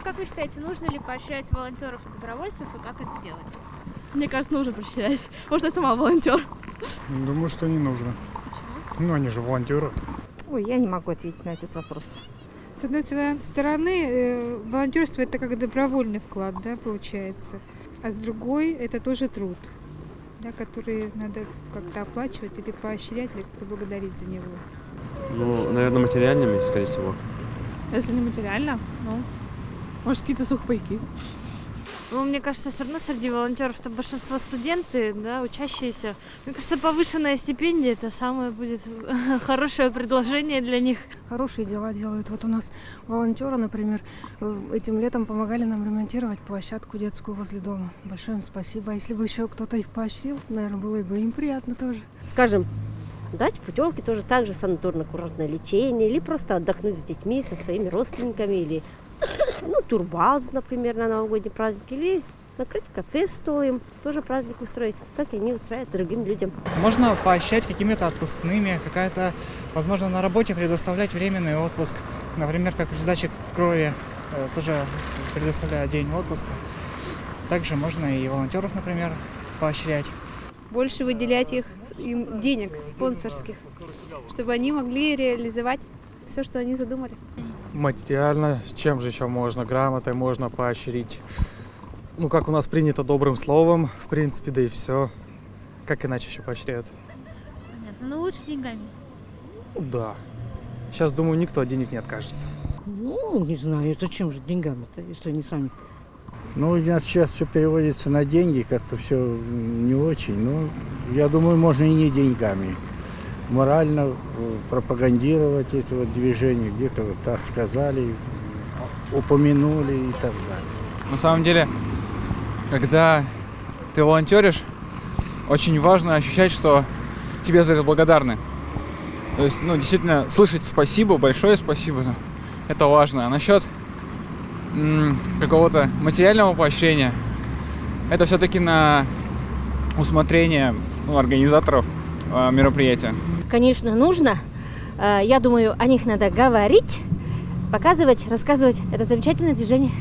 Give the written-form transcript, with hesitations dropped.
Как вы считаете, нужно ли поощрять волонтеров и добровольцев, и как это делать? Мне кажется, нужно поощрять. Может, я сама волонтер. Думаю, что не нужно. Почему? Ну, они же волонтеры. Ой, я не могу ответить на этот вопрос. С одной стороны, волонтерство это как добровольный вклад, да, получается. А с другой это тоже труд, да, который надо как-то оплачивать или поощрять, или как-то благодарить за него. Ну, наверное, материальными, скорее всего. Если не материально, ну, может, какие-то сухпайки. Ну, мне кажется, все равно среди волонтеров-то большинство студенты, да, учащиеся. Мне кажется, повышенная стипендия – это самое будет хорошее предложение для них. Хорошие дела делают. Вот у нас волонтеры, например, этим летом помогали нам ремонтировать площадку детскую возле дома. Большое им спасибо. А если бы еще кто-то их поощрил, наверное, было бы им приятно тоже. Скажем, дать путевки тоже так же, санаторно-курортное лечение, или просто отдохнуть с детьми, со своими родственниками, или турбазу, например, на новогодний праздник, или накрыть кафе стоим, тоже праздник устроить, как и они устраивают другим людям. Можно поощрять какими-то отпускными, какая-то, возможно, на работе предоставлять временный отпуск. Например, как при сдаче крови тоже предоставляют день отпуска. Также можно и волонтеров, например, поощрять. Больше выделять им денег спонсорских, чтобы они могли реализовать все, что они задумали. Материально, чем же еще можно? Грамотой можно поощрить. Ну, как у нас принято, добрым словом, в принципе, да и все. Как иначе еще поощряют? Понятно. Ну, лучше деньгами. Да. Сейчас, думаю, никто от денег не откажется. Ну, не знаю, зачем же деньгами-то, если они сами. Ну, у нас сейчас все переводится на деньги, как-то все не очень. Но я думаю, можно и не деньгами. Морально пропагандировать это вот движение, где-то вот так сказали, упомянули и так далее. На самом деле, когда ты волонтеришь, очень важно ощущать, что тебе за это благодарны. То есть, действительно, слышать спасибо, большое спасибо, это важно. А насчет какого-то материального поощрения, это все-таки на усмотрение организаторов мероприятия. Конечно, нужно. Я думаю, о них надо говорить, показывать, рассказывать. Это замечательное движение.